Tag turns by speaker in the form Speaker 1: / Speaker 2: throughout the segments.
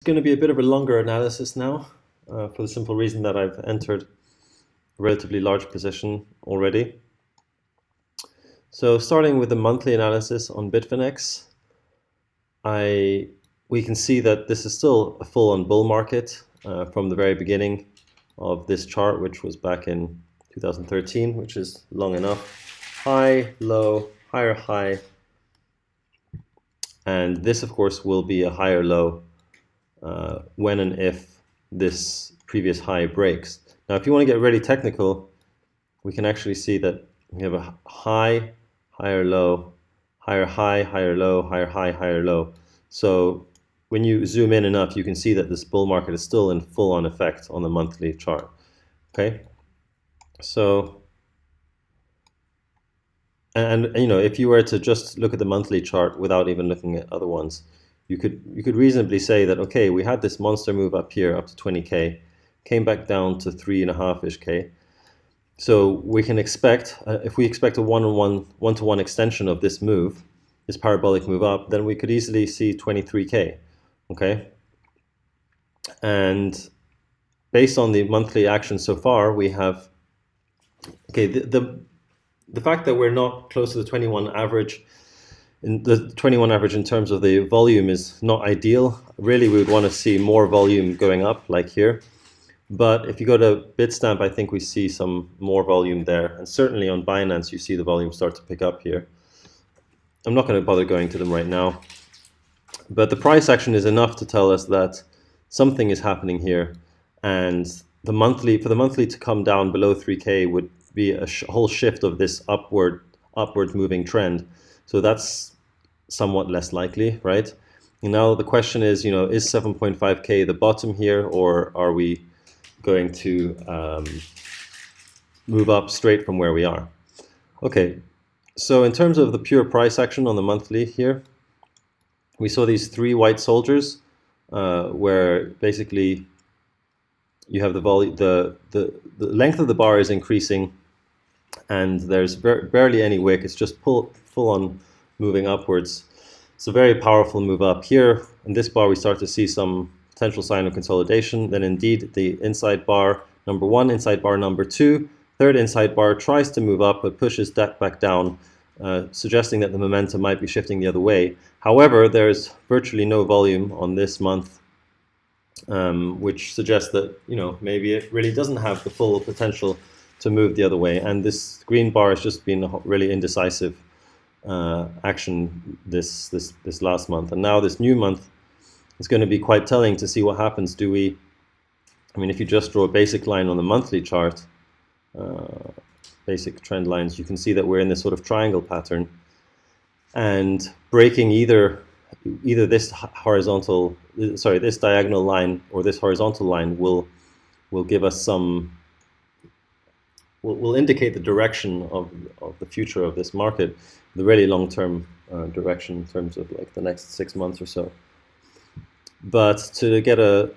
Speaker 1: going to be a bit of a longer analysis now, for the simple reason that I've entered a relatively large position already. So starting with the monthly analysis on Bitfinex, we can see that this is still a full-on bull market from the very beginning of this chart, which was back in 2013, which is long enough. High, low, higher high, and this, of course, will be a higher low when and if this previous high breaks. Now, if you want to get really technical, we can actually see that we have a high, higher low, higher high, higher low, higher high, higher low. So when you zoom in enough, you can see that this bull market is still in full-on effect on the monthly chart. Okay, so and you know, if you were to just look at the monthly chart without even looking at other ones, you could reasonably say that, okay, we had this monster move up here up to 20K, came back down to 3.5-ish K. So we can expect, if we expect a one-to-one extension of this move, this parabolic move up, then we could easily see 23K, okay? And based on the monthly action so far, we have, okay, the fact that we're not close to the 21 average, in terms of the volume is not ideal. Really, we would want to see more volume going up, like here. But if you go to Bitstamp, I think we see some more volume there. And certainly on Binance, you see the volume start to pick up here. I'm not going to bother going to them right now. But the price action is enough to tell us that something is happening here. And for the monthly to come down below 3K would be a whole shift of this upward moving trend. So that's somewhat less likely, right? And now the question is, you know, is 7.5K the bottom here, or are we going to move up straight from where we are? Okay, so in terms of the pure price action on the monthly here, we saw these three white soldiers where basically you have the length of the bar is increasing and there's barely any wick. It's just full on moving upwards. It's a very powerful move up here. In this bar, we start to see some potential sign of consolidation. Then indeed, the inside bar number one, inside bar number two, third inside bar tries to move up but pushes that back down, suggesting that the momentum might be shifting the other way. However, there's virtually no volume on this month, which suggests that, you know, maybe it really doesn't have the full potential to move the other way. And this green bar has just been a really indecisive action this last month. And now this new month, it's going to be quite telling to see what happens. I mean, if you just draw a basic line on the monthly chart, basic trend lines, you can see that we're in this sort of triangle pattern, and breaking either this this diagonal line or this horizontal line will give us some, will indicate the direction of the future of this market, the really long-term direction in terms of like the next 6 months or so. But to get a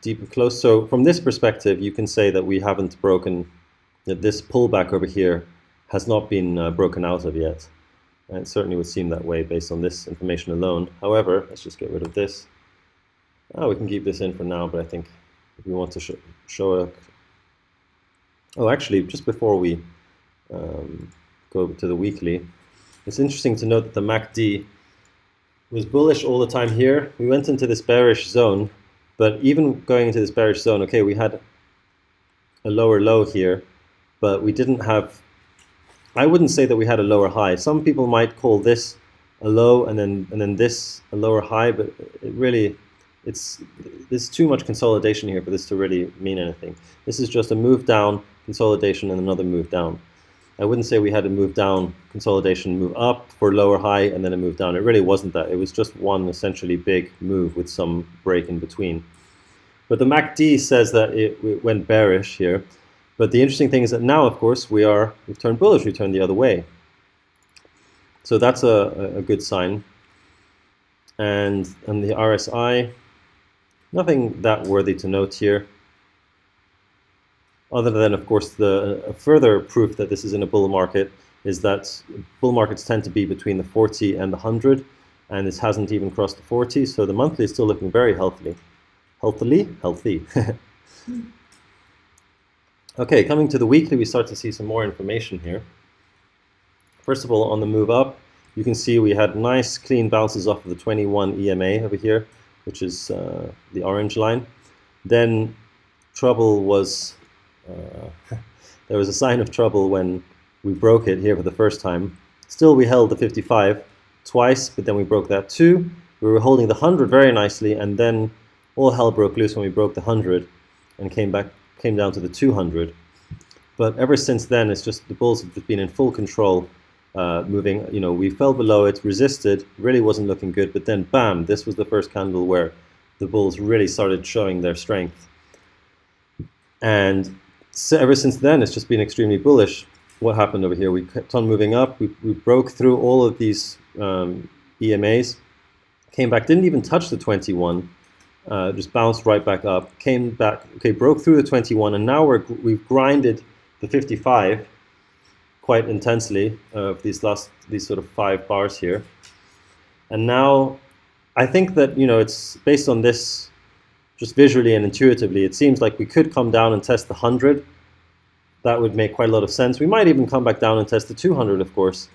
Speaker 1: deeper close, so from this perspective, you can say that we haven't broken, that this pullback over here has not been broken out of yet. And it certainly would seem that way based on this information alone. However, let's just get rid of this. We can keep this in for now, but I think if we want to show a... Oh, actually, just before we go to the weekly, it's interesting to note that the MACD was bullish all the time here. We went into this bearish zone, but even going into this bearish zone, okay, we had a lower low here, but we didn't have, I wouldn't say that we had a lower high. Some people might call this a low and then this a lower high, but it really, there's too much consolidation here for this to really mean anything. This is just a move down, consolidation, and another move down. I wouldn't say we had a move down, consolidation, move up for lower high, and then a move down. It really wasn't that. It was just one essentially big move with some break in between. But the MACD says that it went bearish here. But the interesting thing is that now, of course, we've turned bullish, we turned the other way. So that's a good sign. And the RSI, nothing that worthy to note here, other than, of course, the further proof that this is in a bull market is that bull markets tend to be between the 40 and the 100. and this hasn't even crossed the 40, so the monthly is still looking very healthy. Healthy. Okay, coming to the weekly, we start to see some more information here. First of all, on the move up, you can see we had nice clean bounces off of the 21 EMA over here, which is the orange line. Then trouble was, there was a sign of trouble when we broke it here for the first time. Still, we held the 55 twice, but then we broke that too. We were holding the 100 very nicely, and then all hell broke loose when we broke the 100 and came down to the 200. But ever since then, it's just the bulls have been in full control, moving. We fell below it, resisted, really wasn't looking good, but then bam, this was the first candle where the bulls really started showing their strength. And so ever since then, it's just been extremely bullish. What happened over here? We kept on moving up. We broke through all of these EMAs, came back, didn't even touch the 21, just bounced right back up, came back, okay, broke through the 21, and now we've grinded the 55 quite intensely these sort of 5 bars here. And now I think that, it's based on this, just visually and intuitively, it seems like we could come down and test the 100. That would make quite a lot of sense. We might even come back down and test the 200, of course.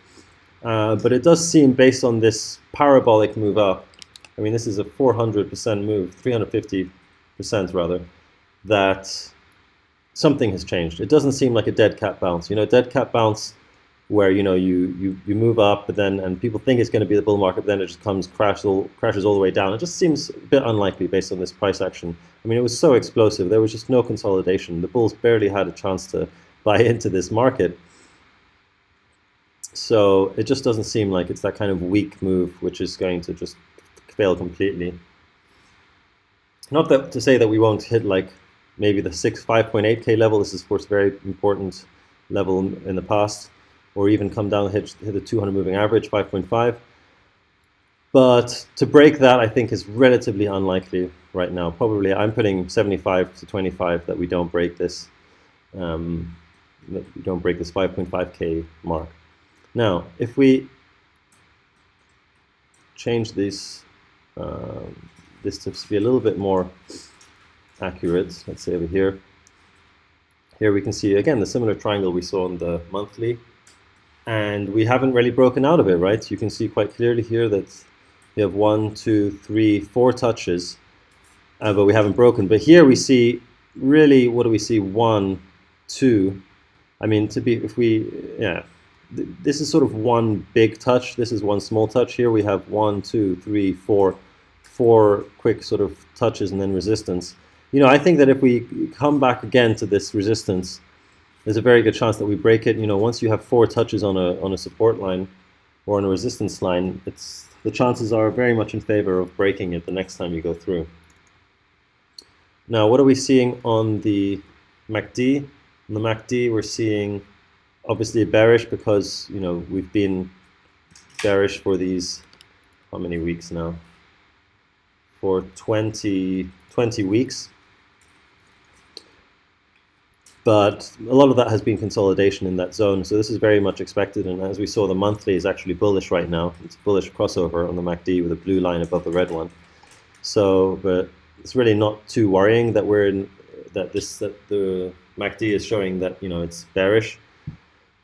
Speaker 1: But it does seem, based on this parabolic move up, I mean, this is a 400% move, 350% rather, that something has changed. It doesn't seem like a dead cat bounce. Dead cat bounce where, you move up, but then, and people think it's going to be the bull market, but then it just crashes all the way down. It just seems a bit unlikely based on this price action. I mean, it was so explosive. There was just no consolidation. The bulls barely had a chance to buy into this market. So it just doesn't seem like it's that kind of weak move which is going to just fail completely. Not that to say that we won't hit like maybe the 5.8K level. This is, of course, a very important level in the past, or even come down and hit the 200 moving average, 5.5. But to break that, I think, is relatively unlikely right now. Probably, I'm putting 75 to 25 that we don't break this. That we don't break this 5.5K mark. Now, if we change this to be a little bit more accurate, let's say over here. Here we can see again the similar triangle we saw on the monthly, and we haven't really broken out of it, right? You can see quite clearly here that we have 1, 2, 3, 4 touches, but we haven't broken. But here we see really, what do we see? 1, 2. I mean, this is sort of one big touch. This is one small touch. Here we have 1, 2, 3, 4 quick sort of touches and then resistance. I think that if we come back again to this resistance, there's a very good chance that we break it. Once you have 4 touches on a support line or on a resistance line, the chances are very much in favor of breaking it the next time you go through. Now, what are we seeing on the MACD? On the MACD, we're seeing obviously bearish because, we've been bearish for these, how many weeks now? For 20 weeks. But a lot of that has been consolidation in that zone, so this is very much expected. And as we saw, the monthly is actually bullish right now. It's bullish crossover on the MACD with a blue line above the red one. So, but it's really not too worrying that that the MACD is showing that it's bearish.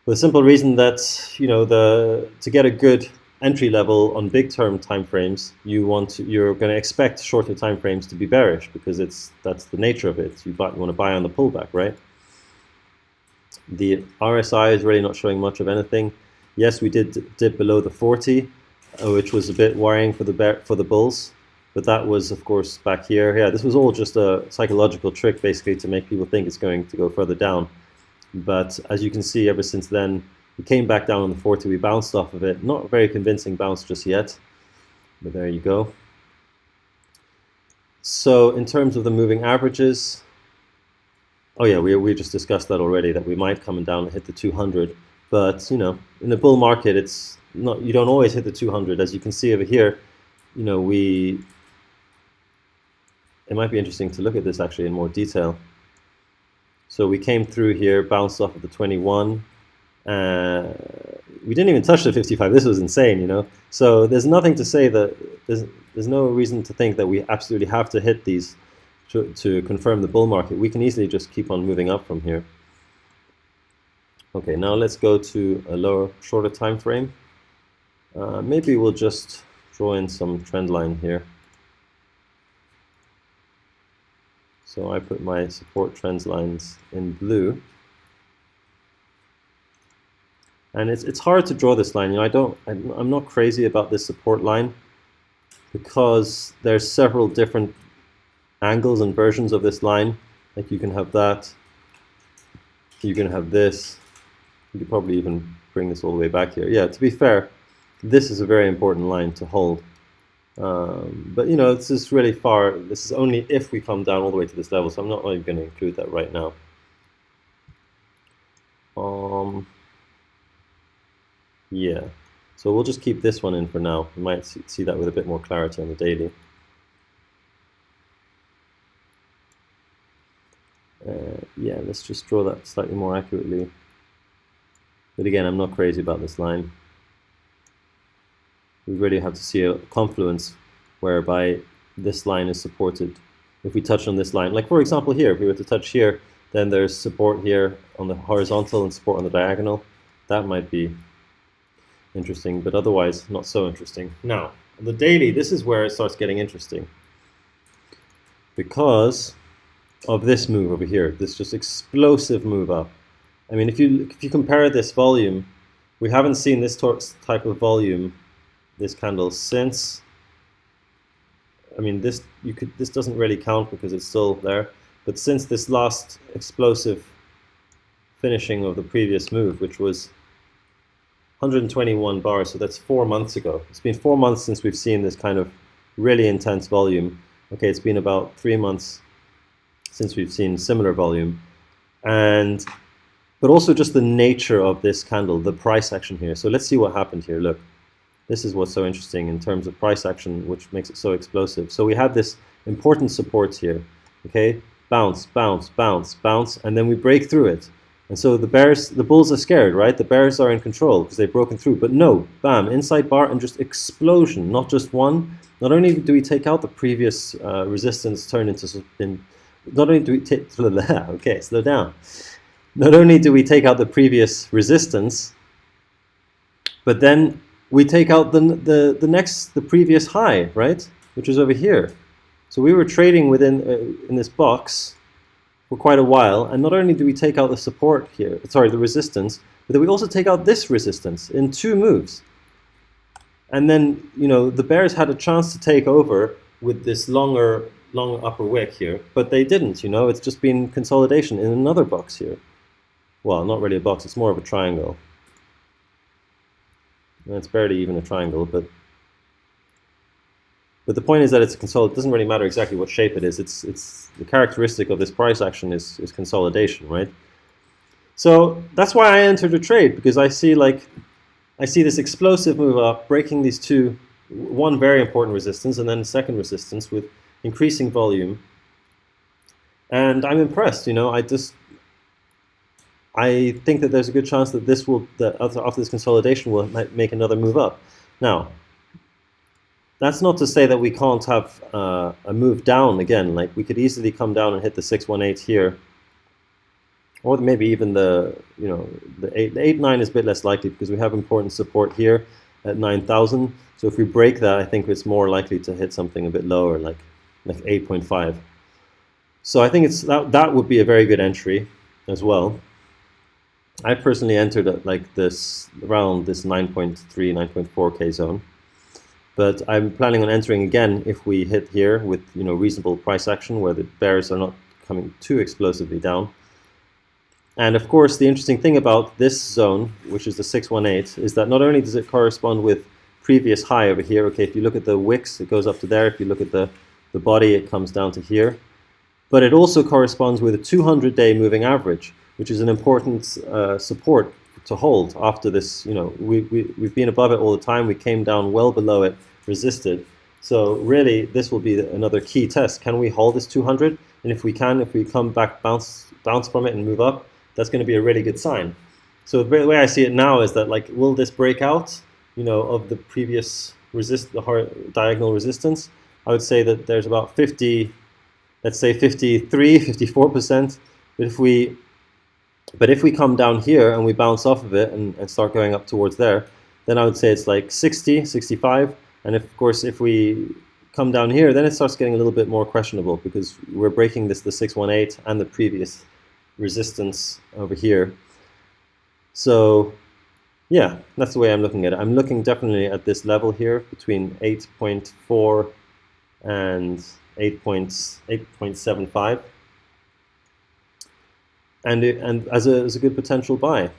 Speaker 1: For the simple reason that to get a good entry level on big term timeframes, you're going to expect shorter timeframes to be bearish because that's the nature of it. You want to buy on the pullback, right? The RSI is really not showing much of anything. Yes, we did dip below the 40, which was a bit worrying for the bulls, but that was, of course, back here. Yeah, this was all just a psychological trick, basically, to make people think it's going to go further down. But as you can see, ever since then, we came back down on the 40. We bounced off of it. Not a very convincing bounce just yet, but there you go. So in terms of the moving averages, oh yeah, we just discussed that already, that we might come down and hit the 200. But in the bull market, it's not. You don't always hit the 200. As you can see over here, it might be interesting to look at this actually in more detail. So we came through here, bounced off of the 21. we didn't even touch the 55. This was insane, you know. So there's nothing to say that there's no reason to think that we absolutely have to hit these to confirm the bull market. We can easily just keep on moving up from here. Okay, now let's go to a lower, shorter time frame. Maybe we'll just draw in some trend line here. So I put my support trend lines in blue. And it's hard to draw this line. You know, I'm not crazy about this support line because there's several different angles and versions of this line. Like you can have that, you can have this. You could probably even bring this all the way back here. Yeah, to be fair, this is a very important line to hold. But you know, this is really far. This is only if we come down all the way to this level, so I'm not even going to include that right now. Yeah, so we'll just keep this one in for now. We might see that with a bit more clarity on the daily. Yeah, let's just draw that slightly more accurately. But again, I'm not crazy about this line. We really have to see a confluence whereby this line is supported. If we touch on this line, like for example here, if we were to touch here, then there's support here on the horizontal and support on the diagonal. That might be interesting, but otherwise not so interesting. Now, on the daily, this is where it starts getting interesting because of this move over here, this just explosive move up. I mean, if you compare this volume, we haven't seen this type of volume, this candle, since, I mean, this doesn't really count because it's still there, but since this last explosive finishing of the previous move, which was 121 bars, so that's 4 months ago. It's been 4 months since we've seen this kind of really intense volume. Okay, it's been about 3 months since we've seen similar volume, but also just the nature of this candle, the price action here. So let's see what happened here. Look, this is what's so interesting in terms of price action, which makes it so explosive. So we had this important support here, okay? Bounce, bounce, bounce, bounce, and then we break through it. And so the bulls are scared, right? The bears are in control because they've broken through. But no, bam, inside bar and just explosion, not just one. Not only do we take out the previous resistance, not only do we take, okay, slow down. Not only do we take out the previous resistance, but then we take out the previous high, right? Which is over here. So we were trading within in this box for quite a while, and not only do we take out the support here, sorry, the resistance, but then we also take out this resistance in 2 moves. And then, you know, the bears had a chance to take over with this long upper wick here, but they didn't, you know, it's just been consolidation in another box here. Well, not really a box, it's more of a triangle. And it's barely even a triangle, but the point is that it's a it doesn't really matter exactly what shape it is. It's the characteristic of this price action is consolidation, right? So that's why I entered a trade, because I see this explosive move up, breaking these one very important resistance and then a second resistance with increasing volume. And I'm impressed, you know, I think that there's a good chance that after this consolidation will make another move up. Now, that's not to say that we can't have a move down again. Like we could easily come down and hit the 618 here, or maybe even the 8-9 is a bit less likely because we have important support here at 9,000. So if we break that, I think it's more likely to hit something a bit lower, like 8.5. So I think that would be a very good entry as well. I personally entered at around this 9.3, 9.4K zone. But I'm planning on entering again if we hit here with reasonable price action where the bears are not coming too explosively down. And of course, the interesting thing about this zone, which is the 618, is that not only does it correspond with previous high over here. Okay, if you look at the wicks, it goes up to there. If you look at the body, it comes down to here. But it also corresponds with a 200-day moving average, which is an important support to hold after this. We've been above it all the time. We came down well below it, resisted. So really, this will be another key test. Can we hold this 200? And if we can, if we come back, bounce from it and move up, that's going to be a really good sign. So the way I see it now is that, like, will this break out, of the previous diagonal resistance? I would say that there's about 50, let's say 53, 54%. But if we come down here and we bounce off of it and start going up towards there, then I would say it's like 60, 65. And of course, if we come down here, then it starts getting a little bit more questionable, because we're breaking the 618 and the previous resistance over here. So yeah, that's the way I'm looking at it. I'm looking definitely at this level here between 8.4 and 8.75, and as a good potential buy.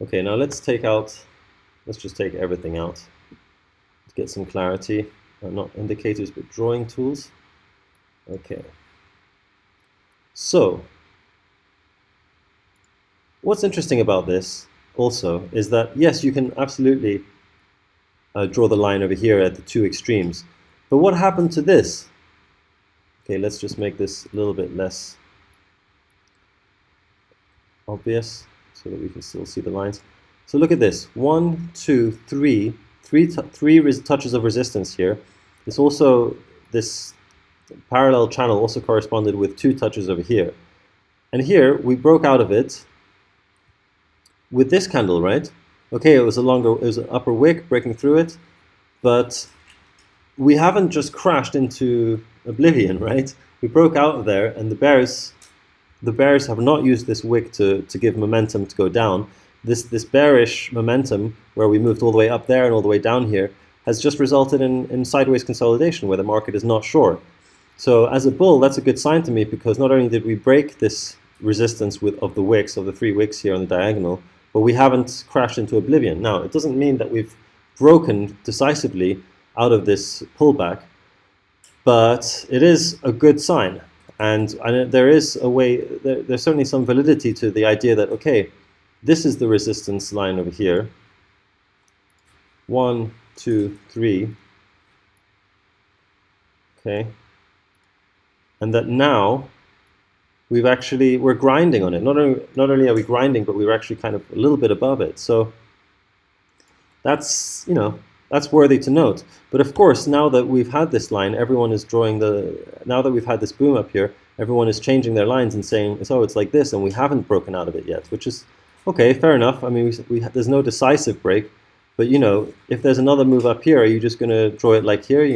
Speaker 1: Okay, now let's just take everything out to get some clarity. Not indicators, but drawing tools. Okay. So what's interesting about this also is that, yes, you can absolutely draw the line over here at the two extremes. But what happened to this? Okay, let's just make this a little bit less obvious so that we can still see the lines. So look at this. 1, 2, 3. Three touches of resistance here. This parallel channel also corresponded with 2 touches over here. And here we broke out of it with this candle, right? Okay, it was an upper wick breaking through it, but we haven't just crashed into oblivion, right? We broke out of there, and the bears have not used this wick to give momentum to go down. This bearish momentum, where we moved all the way up there and all the way down here, has just resulted in sideways consolidation where the market is not short. So as a bull, that's a good sign to me, because not only did we break this resistance of the 3 wicks here on the diagonal, but we haven't crashed into oblivion. Now, it doesn't mean that we've broken decisively out of this pullback, but it is a good sign. And there is a way, there's certainly some validity to the idea that, okay, this is the resistance line over here. 1, 2, 3. Okay. And that now we're grinding on it. Not only are we grinding, but we're actually kind of a little bit above it. So that's worthy to note. But of course, now that we've had this line, everyone is now that we've had this boom up here, everyone is changing their lines and saying, oh, it's like this, and we haven't broken out of it yet, which is okay, fair enough. I mean, there's no decisive break, but if there's another move up here, are you just going to draw it like here?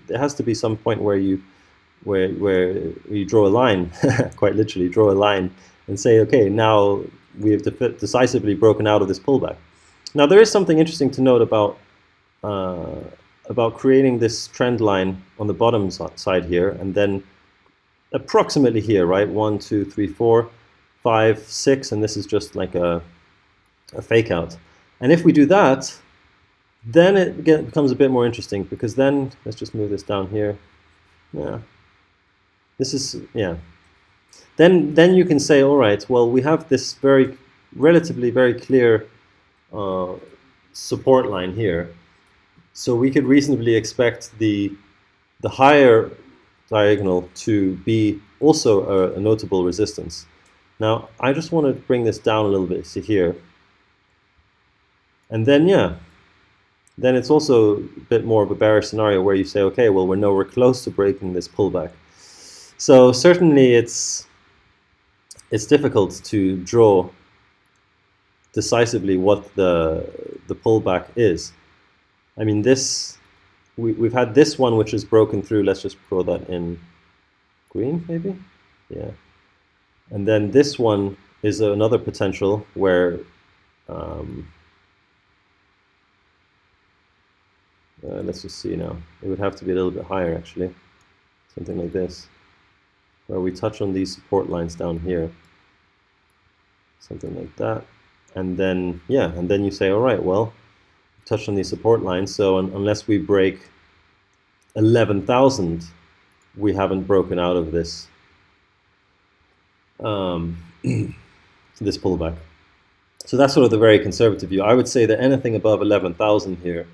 Speaker 1: There has to be some point where you draw a line, quite literally draw a line, and say, okay, now we have decisively broken out of this pullback. Now, there is something interesting to note about creating this trend line on the bottom side here, and then approximately here, right? 1, 2, 3, 4, 5, 6, and this is just like a fake out. And if we do that, then it becomes a bit more interesting, because then, let's just move this down here. Yeah. Then you can say, all right, well, we have this relatively very clear support line here. So we could reasonably expect the higher diagonal to be also a notable resistance. Now, I just want to bring this down a little bit to here. And then, then it's also a bit more of a bearish scenario where you say, okay, well, we're nowhere close to breaking this pullback. So certainly it's difficult to draw decisively what the pullback is. I mean, we've had this one which is broken through. Let's just draw that in green, maybe? Yeah. And then this one is another potential where let's just see now. It would have to be a little bit higher, actually. Something like this, where we touch on these support lines down here. Something like that. And then, and then you say, all right, well, touch on these support lines, so unless we break 11,000, we haven't broken out of this this pullback. So that's sort of the very conservative view. I would say that anything above 11,000 here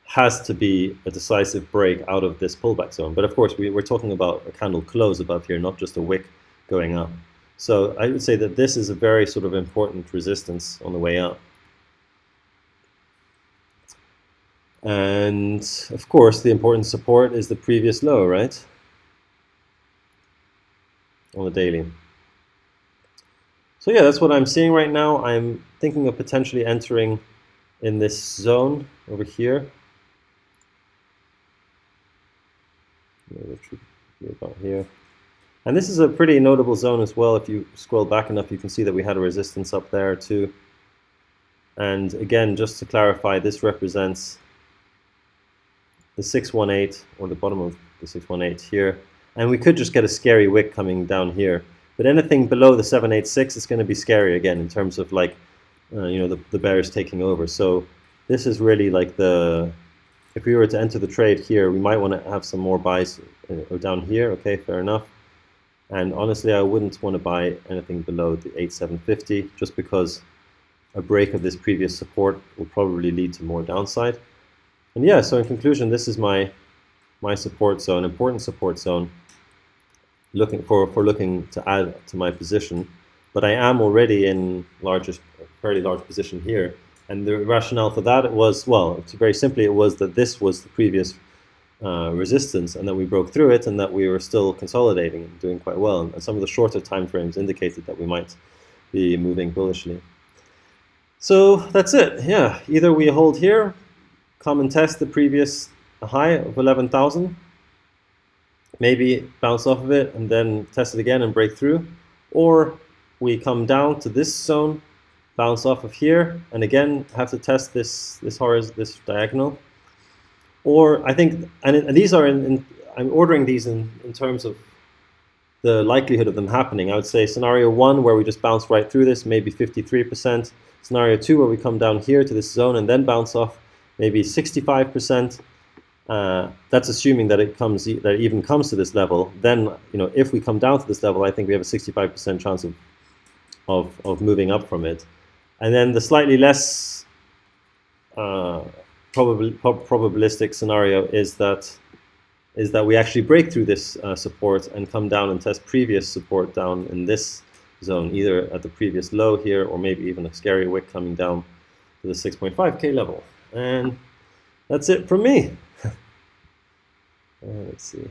Speaker 1: has to be a decisive break out of this pullback zone. But of course, we're talking about a candle close above here, not just a wick going up. So I would say that this is a very sort of important resistance on the way up. And of course, the important support is the previous low, right? On the daily. So yeah, that's what I'm seeing right now. I'm thinking of potentially entering in this zone over here. About here. And this is a pretty notable zone as well. If you scroll back enough, you can see that we had a resistance up there too. And again, just to clarify, this represents the 618, or the bottom of the 618 here. And we could just get a scary wick coming down here. But anything below the 786 is going to be scary again in terms of like, the bears taking over. So this is really like if we were to enter the trade here, we might want to have some more buys down here. Okay, fair enough. And honestly, I wouldn't want to buy anything below the 8750 just because a break of this previous support will probably lead to more downside. And yeah, so in conclusion, this is my support zone, important support zone, looking to add to my position. But I am already in fairly large position here. And the rationale for that was, well, very simply, it was that this was the previous resistance, and that we broke through it, and that we were still consolidating and doing quite well. And some of the shorter time frames indicated that we might be moving bullishly. So that's it. Yeah, either we hold here, come and test the previous high of 11,000, maybe bounce off of it and then test it again and break through, or we come down to this zone, bounce off of here, and again have to test this diagonal. Or I think, and these are I'm ordering these in terms of the likelihood of them happening. I would say scenario 1, where we just bounce right through this, maybe 53%. Scenario 2, where we come down here to this zone and then bounce off, maybe 65%. That's assuming that it even comes to this level. Then, if we come down to this level, I think we have a 65% chance of moving up from it. And then the slightly less probabilistic scenario is that we actually break through this support and come down and test previous support down in this zone, either at the previous low here, or maybe even a scary wick coming down to the 6.5K level. And that's it from me. Let's see.